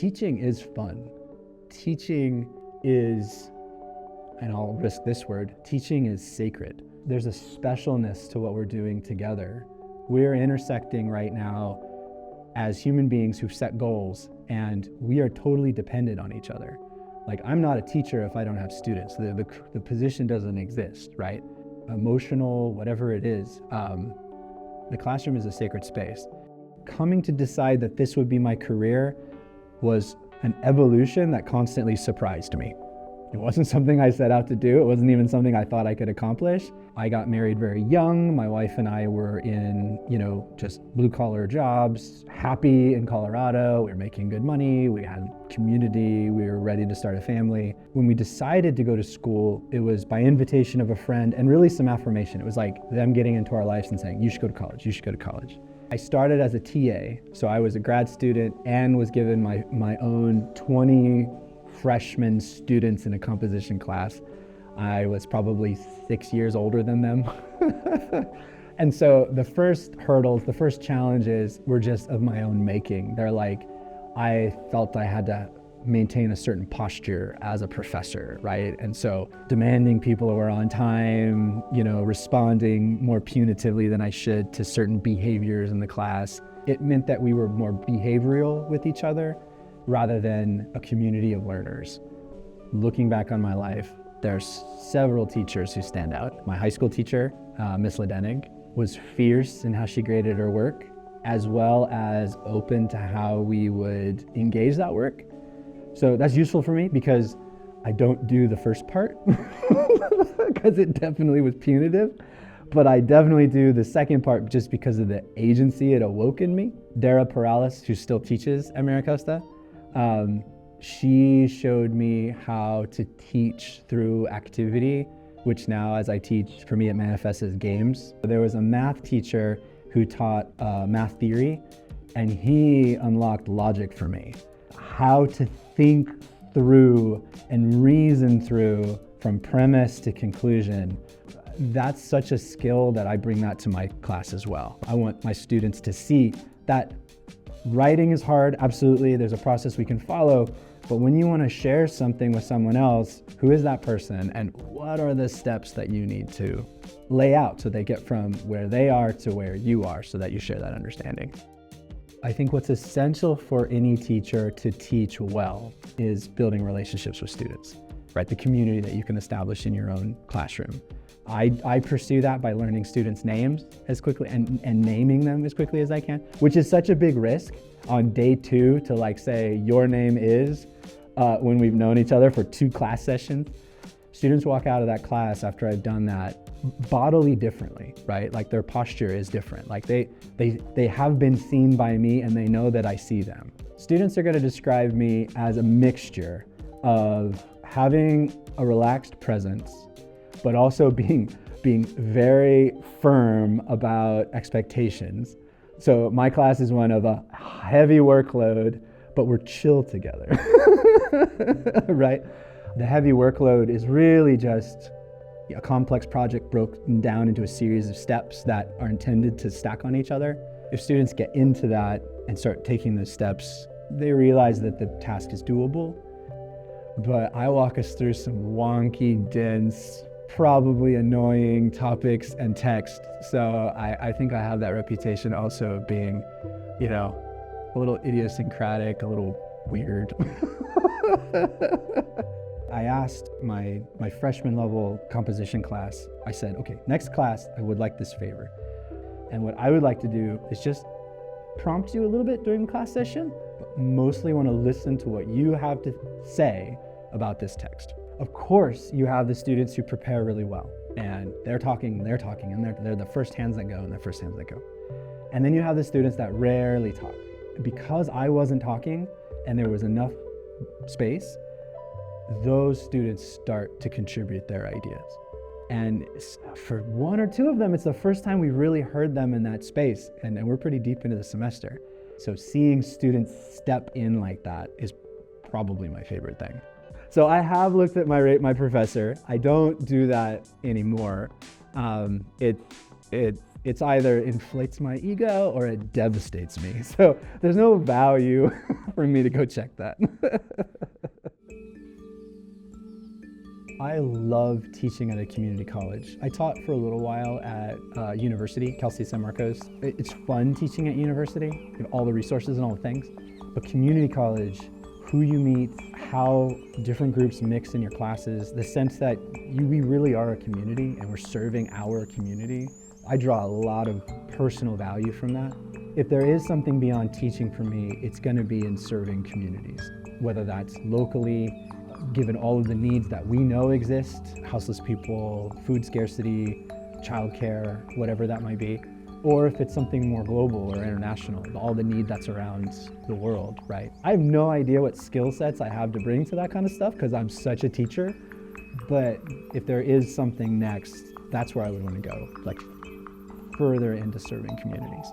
teaching is fun. Teaching is, and I'll risk this word, teaching is sacred. There's a specialness to what we're doing together. We're intersecting right now as human beings who've set goals, and we are totally dependent on each other. Like, I'm not a teacher if I don't have students. The position doesn't exist, right? Emotional, whatever it is, the classroom is a sacred space. Coming to decide that this would be my career was an evolution that constantly surprised me. It wasn't something I set out to do. It wasn't even something I thought I could accomplish. I got married very young. My wife and I were in, just blue collar jobs, happy in Colorado. We were making good money. We had community. We were ready to start a family. When we decided to go to school, it was by invitation of a friend and really some affirmation. It was like them getting into our lives and saying, you should go to college. You should go to college. I started as a TA. So I was a grad student and was given my own 20 freshman students in a composition class. I was probably 6 years older than them. And so the first hurdles, the first challenges were just of my own making. They're like, I felt I had to maintain a certain posture as a professor, right? And so demanding people were on time, responding more punitively than I should to certain behaviors in the class. It meant that we were more behavioral with each other rather than a community of learners. Looking back on my life, there's several teachers who stand out. My high school teacher, Miss Ledenig, was fierce in how she graded her work, as well as open to how we would engage that work. So that's useful for me because I don't do the first part because it definitely was punitive, but I definitely do the second part just because of the agency it awoke in me. Dara Perales, who still teaches at MiraCosta, she showed me how to teach through activity, which now as I teach, for me it manifests as games. There was a math teacher who taught math theory, and he unlocked logic for me. How to think through and reason through from premise to conclusion. That's such a skill that I bring that to my class as well. I want my students to see that writing is hard, absolutely, there's a process we can follow, but when you want to share something with someone else, who is that person and what are the steps that you need to lay out so they get from where they are to where you are so that you share that understanding. I think what's essential for any teacher to teach well is building relationships with students, right? The community that you can establish in your own classroom. I pursue that by learning students' names as quickly and naming them as quickly as I can, which is such a big risk on day 2 to say your name is when we've known each other for 2 class sessions. Students walk out of that class after I've done that bodily differently, right? Like their posture is different. Like they have been seen by me and they know that I see them. Students are going to describe me as a mixture of having a relaxed presence, but also being very firm about expectations. So my class is one of a heavy workload, but we're chill together, right? The heavy workload is really just a complex project broken down into a series of steps that are intended to stack on each other. If students get into that and start taking those steps, they realize that the task is doable. But I walk us through some wonky, dense, probably annoying topics and text. So I think I have that reputation also of being, a little idiosyncratic, a little weird. I asked my freshman level composition class, I said, okay, next class, I would like this favor. And what I would like to do is just prompt you a little bit during the class session, but mostly want to listen to what you have to say about this text. Of course, you have the students who prepare really well, and they're talking, and they're the first hands that go, and they're first hands that go. And then you have the students that rarely talk. Because I wasn't talking, and there was enough space, those students start to contribute their ideas. And for 1 or 2 of them, it's the first time we really heard them in that space, and we're pretty deep into the semester. So seeing students step in like that is probably my favorite thing. So I have looked at my professor. I don't do that anymore. It It's either inflates my ego or it devastates me. So there's no value for me to go check that. I love teaching at a community college. I taught for a little while at university, Cal State San Marcos. It's fun teaching at university, you have all the resources and all the things. But community college, who you meet, how different groups mix in your classes, the sense that we really are a community and we're serving our community. I draw a lot of personal value from that. If there is something beyond teaching for me, it's going to be in serving communities, whether that's locally, given all of the needs that we know exist, houseless people, food scarcity, childcare, whatever that might be, or if it's something more global or international, all the need that's around the world, right? I have no idea what skill sets I have to bring to that kind of stuff because I'm such a teacher, but if there is something next, that's where I would want to go, like further into serving communities.